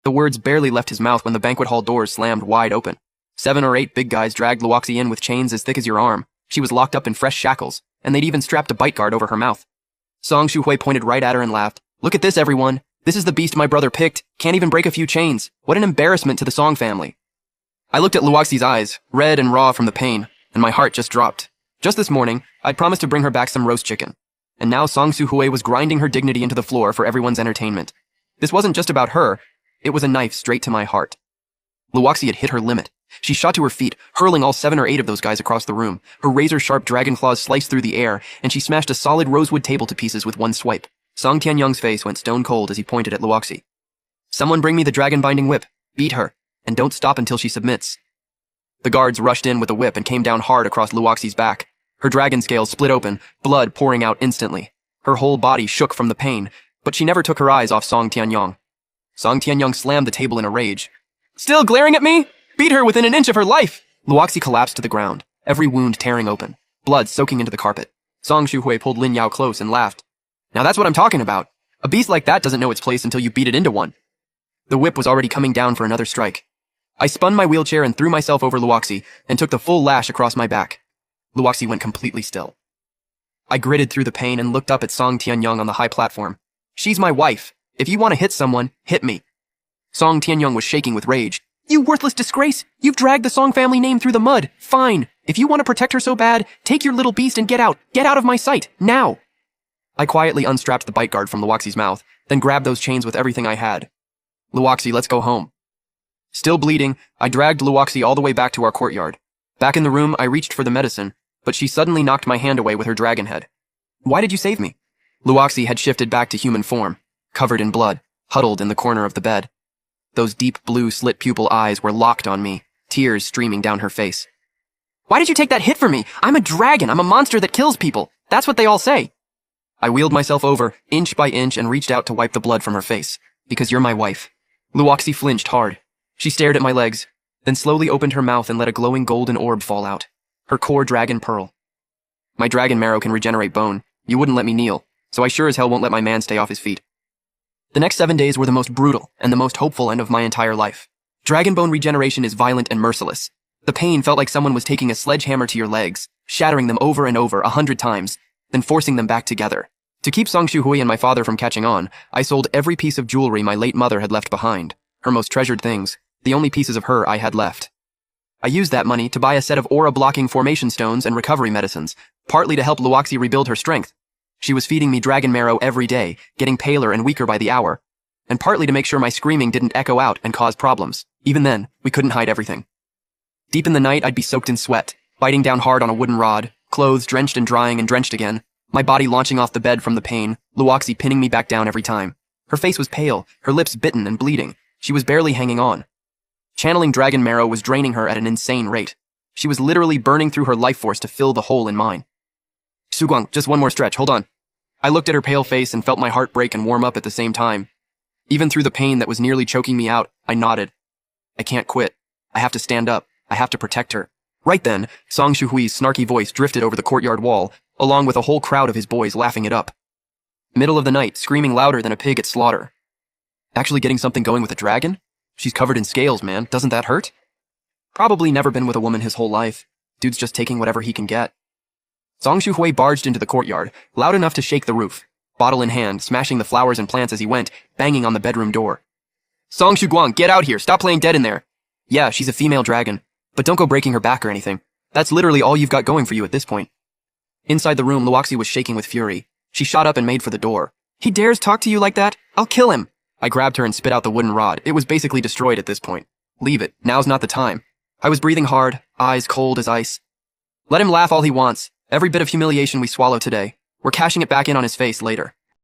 The words barely left his mouth when the banquet hall doors slammed wide open. 7 or 8 big guys dragged Luoxi in with chains as thick as your arm. She was locked up in fresh shackles, and they'd even strapped a bite guard over her mouth. Song Shuhui pointed right at her and laughed. "Look at this, everyone. This is the beast my brother picked. Can't even break a few chains. What an embarrassment to the Song family." I looked at Luoxi's eyes, red and raw from the pain, and my heart just dropped. Just this morning, I'd promised to bring her back some roast chicken. And now Song Shuhui was grinding her dignity into the floor for everyone's entertainment. This wasn't just about her. It was a knife straight to my heart. Luoxi had hit her limit. She shot to her feet, hurling all 7 or 8 of those guys across the room. Her razor-sharp dragon claws sliced through the air, and she smashed a solid rosewood table to pieces with one swipe. Song Tianyong's face went stone cold as he pointed at Luoxi. "Someone bring me the dragon-binding whip. Beat her, and don't stop until she submits." The guards rushed in with the whip and came down hard across Luoxi's back. Her dragon scales split open, blood pouring out instantly. Her whole body shook from the pain, but she never took her eyes off Song Tianyong. Song Tianyong slammed the table in a rage. "Still glaring at me? Beat her within an inch of her life!" Luoxi collapsed to the ground, every wound tearing open, blood soaking into the carpet. Song Shuhui pulled Lin Yao close and laughed. "Now that's what I'm talking about. A beast like that doesn't know its place until you beat it into one." The whip was already coming down for another strike. I spun my wheelchair and threw myself over Luoxi and took the full lash across my back. Luoxi went completely still. I gritted through the pain and looked up at Song Tianyong on the high platform. "She's my wife. If you want to hit someone, hit me." Song Tianyong was shaking with rage. "You worthless disgrace! You've dragged the Song family name through the mud. Fine. If you want to protect her so bad, take your little beast and get out. Get out of my sight, now!" I quietly unstrapped the bite guard from Luoxi's mouth, then grabbed those chains with everything I had. "Luoxi, let's go home." Still bleeding, I dragged Luoxi all the way back to our courtyard. Back in the room, I reached for the medicine, but she suddenly knocked my hand away with her dragon head. "Why did you save me?" Luoxi had shifted back to human form, covered in blood, huddled in the corner of the bed. Those deep blue slit pupil eyes were locked on me, tears streaming down her face. "Why did you take that hit for me? I'm a dragon. I'm a monster that kills people. That's what they all say." I wheeled myself over, inch by inch, and reached out to wipe the blood from her face. "Because you're my wife." Luoxi flinched hard. She stared at my legs, then slowly opened her mouth and let a glowing golden orb fall out. Her core dragon pearl. "My dragon marrow can regenerate bone. You wouldn't let me kneel, so I sure as hell won't let my man stay off his feet." The next 7 days were the most brutal and the most hopeful end of my entire life. Dragon bone regeneration is violent and merciless. The pain felt like someone was taking a sledgehammer to your legs, shattering them over and over 100 times, then forcing them back together. To keep Song Shuhui and my father from catching on, I sold every piece of jewelry my late mother had left behind, her most treasured things, the only pieces of her I had left. I used that money to buy a set of aura-blocking formation stones and recovery medicines, partly to help Luoxi rebuild her strength. She was feeding me dragon marrow every day, getting paler and weaker by the hour, and partly to make sure my screaming didn't echo out and cause problems. Even then, we couldn't hide everything. Deep in the night, I'd be soaked in sweat, biting down hard on a wooden rod, clothes drenched and drying and drenched again, my body launching off the bed from the pain, Luoxi pinning me back down every time. Her face was pale, her lips bitten and bleeding. She was barely hanging on. Channeling dragon marrow was draining her at an insane rate. She was literally burning through her life force to fill the hole in mine. "Suguang, just one more stretch, hold on." I looked at her pale face and felt my heart break and warm up at the same time. Even through the pain that was nearly choking me out, I nodded. I can't quit. I have to stand up. I have to protect her. Right then, Song Shuhui's snarky voice drifted over the courtyard wall, along with a whole crowd of his boys laughing it up. Middle of the night, screaming louder than a pig at slaughter. "Actually getting something going with a dragon? She's covered in scales, man. Doesn't that hurt?" Probably never been with a woman his whole life. Dude's just taking whatever he can get. Song Shuhui barged into the courtyard, loud enough to shake the roof, bottle in hand, smashing the flowers and plants as he went, banging on the bedroom door. "Song Shuguang, get out here! Stop playing dead in there!" "Yeah, she's a female dragon, but don't go breaking her back or anything. That's literally all you've got going for you at this point." Inside the room, Luoxi was shaking with fury. She shot up and made for the door. "He dares talk to you like that? I'll kill him!" I grabbed her and spit out the wooden rod. It was basically destroyed at this point. "Leave it. Now's not the time." I was breathing hard, eyes cold as ice. "Let him laugh all he wants. Every bit of humiliation we swallow today, we're cashing it back in on his face later."